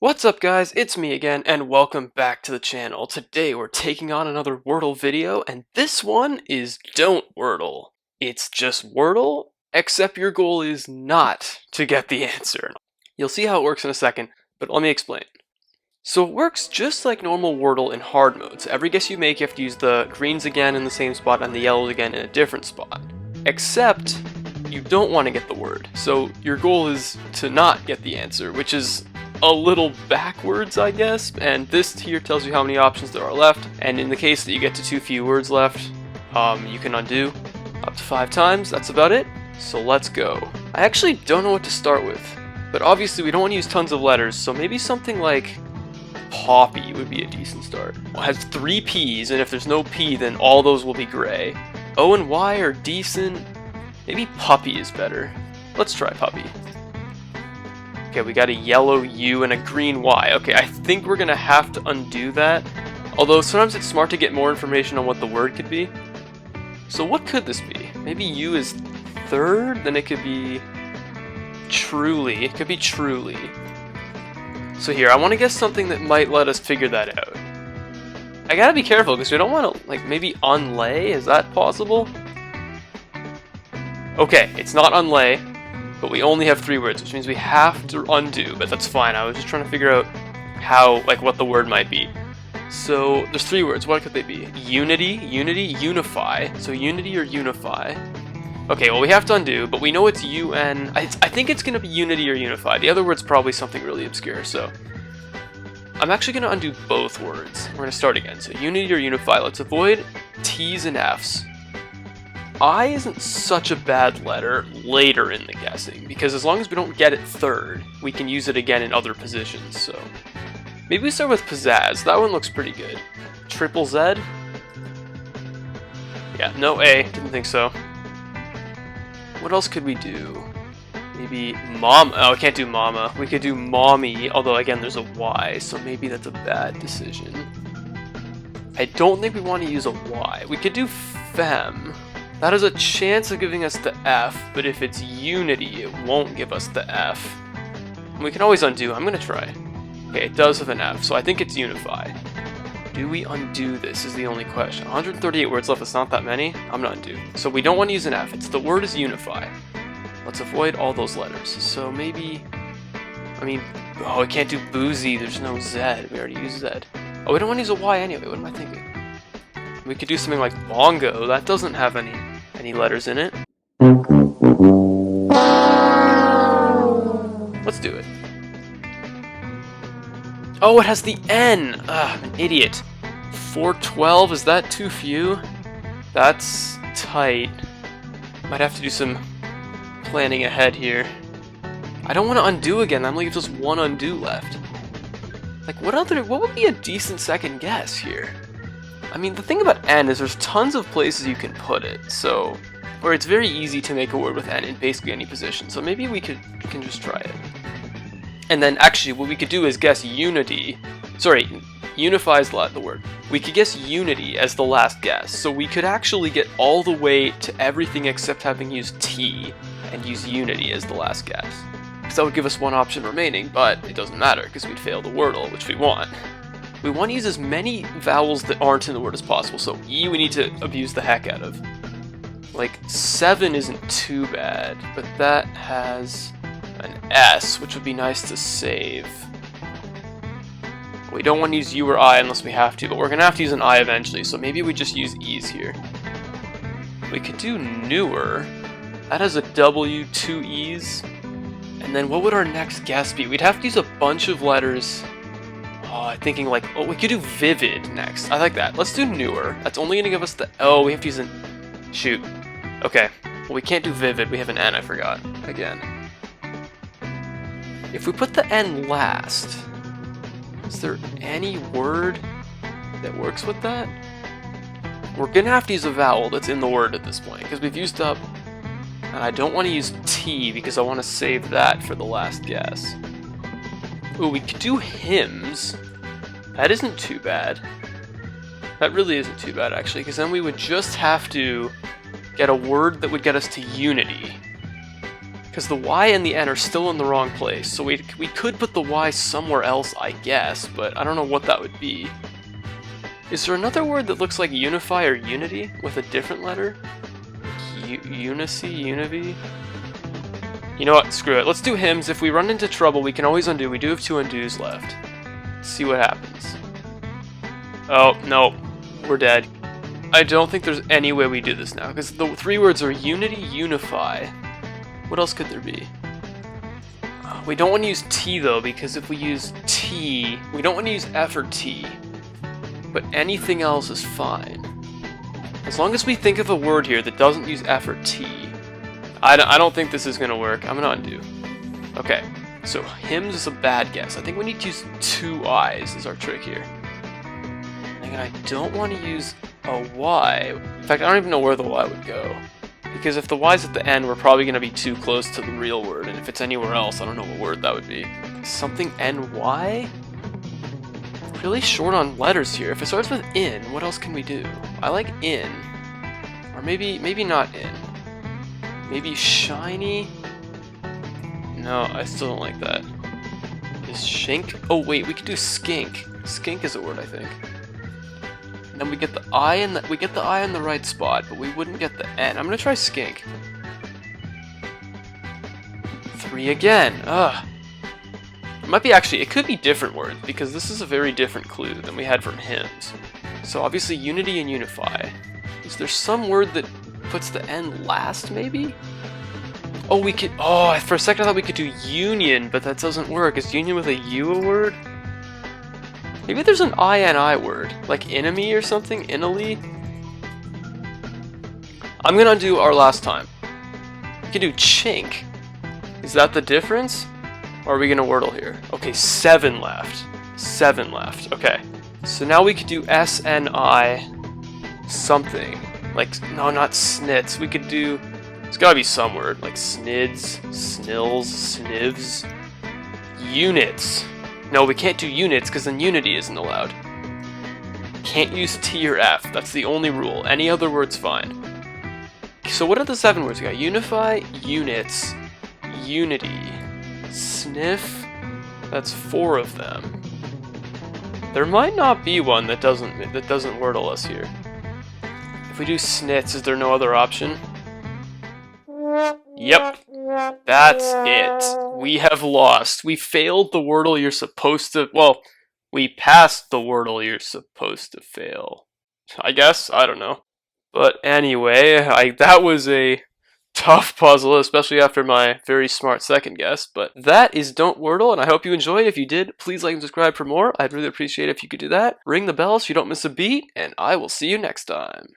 What's up guys, it's me again, and welcome back to the channel. Today we're taking on another Wordle video, and this one is Don't Wordle. It's just Wordle, except your goal is not to get the answer. You'll see how it works in a second, but let me explain. So it works just like normal Wordle in hard mode. So every guess you make, you have to use the greens again in the same spot and the yellows again in a different spot. Except, you don't want to get the word. So your goal is to not get the answer, which is a little backwards, I guess, and this here tells you how many options there are left, and in the case that you get to too few words left, you can undo up to 5 times. That's about it, so let's go. I actually don't know what to start with, but obviously we don't want to use tons of letters, so maybe something like Poppy would be a decent start. It has 3 P's, and if there's no P, then all those will be gray. O and Y are decent. Maybe Puppy is better. Let's try Puppy. Okay, we got a yellow U and a green Y. Okay, I think we're gonna have to undo that. Although sometimes it's smart to get more information on what the word could be. So what could this be? Maybe U is third? Then it could be truly. It could be truly. So here, I want to guess something that might let us figure that out. I gotta be careful because we don't want to, like, maybe unlay? Is that possible? Okay, it's not unlay. But we only have 3 words, which means we have to undo, but that's fine. I was just trying to figure out how, like, what the word might be. So there's 3 words. What could they be? Unity, unify. So unity or unify. Okay, well we have to undo, but we know it's UN. I think it's gonna be unity or unify. The other word's probably something really obscure, so I'm actually gonna undo both words. We're gonna start again. So unity or unify. Let's avoid T's and F's. I isn't such a bad letter later in the guessing, because as long as we don't get it third, we can use it again in other positions, so maybe we start with pizzazz. That one looks pretty good. Triple Z? Yeah, no A. Didn't think so. What else could we do? Maybe mom. Oh, I can't do mama. We could do mommy, although again there's a Y, so maybe that's a bad decision. I don't think we want to use a Y. We could do femme. That has a chance of giving us the F, but if it's unity, it won't give us the F. We can always undo. I'm gonna try. Okay, it does have an F, so I think it's unify. Do we undo this is the only question. 138 words left, it's not that many. I'm gonna undo. So we don't want to use an F, the word is unify. Let's avoid all those letters. So maybe, oh, I can't do boozy, there's no Z. We already used Z. Oh, we don't want to use a Y anyway, what am I thinking? We could do something like bongo. That doesn't have any letters in it. Let's do it. Oh, it has the N! Ugh, I'm an idiot. 412, is that too few? That's tight. Might have to do some planning ahead here. I don't want to undo again. That only gives us 1 undo left. Like, what would be a decent second guess here? I mean, the thing about N is there's tons of places you can put it, so, or it's very easy to make a word with N in basically any position, so maybe we can just try it. And then actually what we could do is guess unity, sorry, unify is the word. We could guess unity as the last guess, so we could actually get all the way to everything except having used T and use unity as the last guess. Because that would give us 1 option remaining, but it doesn't matter because we'd fail the Wordle, which we want. We want to use as many vowels that aren't in the word as possible, so E we need to abuse the heck out of. Like, 7 isn't too bad, but that has an S, which would be nice to save. We don't want to use U or I unless we have to, but we're going to have to use an I eventually, so maybe we just use E's here. We could do newer. That has a W, 2 E's. And then what would our next guess be? We'd have to use a bunch of letters. Oh, I'm thinking like, oh, we could do vivid next. I like that. Let's do newer. That's only gonna give us the, oh, we have to use an, shoot. Okay, well we can't do vivid, we have an N, I forgot, again. If we put the N last, is there any word that works with that? We're gonna have to use a vowel that's in the word at this point, because we've used up, and I don't want to use T because I want to save that for the last guess. Ooh, we could do hymns. That isn't too bad. That really isn't too bad, actually, because then we would just have to get a word that would get us to unity. Because the Y and the N are still in the wrong place, so we could put the Y somewhere else, I guess, but I don't know what that would be. Is there another word that looks like unify or unity with a different letter? Unicy, univy? You know what, screw it. Let's do hymns. If we run into trouble, we can always undo. We do have 2 undos left. Let's see what happens. Oh, no. We're dead. I don't think there's any way we do this now, because the 3 words are unity, unify. What else could there be? We don't want to use T, though, because if we use T, we don't want to use F or T. But anything else is fine. As long as we think of a word here that doesn't use F or T. I don't think this is going to work. I'm going to undo. Okay, so hymns is a bad guess. I think we need to use 2 I's is our trick here. And I don't want to use a Y. In fact, I don't even know where the Y would go. Because if the Y's at the end, we're probably going to be too close to the real word. And if it's anywhere else, I don't know what word that would be. Something NY? Really short on letters here. If it starts with in, what else can we do? I like in. Or maybe not in. Maybe shiny? No, I still don't like that. Is shink? Oh wait, we could do skink. Skink is a word, I think. And then we get the I in the right spot, but we wouldn't get the N. I'm gonna try skink. 3 again. Ugh. It might be it could be different words, because this is a very different clue than we had from hymns. So obviously unity and unify. Is there some word that puts the N last, maybe? Oh, we could, for a second I thought we could do union, but that doesn't work. Is union with a U a word? Maybe there's an I-N-I word, like enemy or something, Italy? I'm gonna undo our last time. We could do chink. Is that the difference? Or are we gonna wordle here? Okay, 7 left. 7 left, okay. So now we could do S-N-I something. Like, no, not snits. We could do, there's gotta be some word, like snids, snills, snivs. Units. No, we can't do units, because then unity isn't allowed. Can't use T or F, that's the only rule. Any other word's fine. So what are the 7 words we got? Unify, units, unity, sniff, that's 4 of them. There might not be one that doesn't wordle us here. If we do snits, is there no other option? Yep, that's it. We have lost. We failed the wordle you're supposed to, well, we passed the wordle you're supposed to fail. I guess, I don't know. But anyway, that was a tough puzzle, especially after my very smart second guess. But that is Don't Wordle, and I hope you enjoyed. If you did, please like and subscribe for more. I'd really appreciate it if you could do that. Ring the bell so you don't miss a beat, and I will see you next time.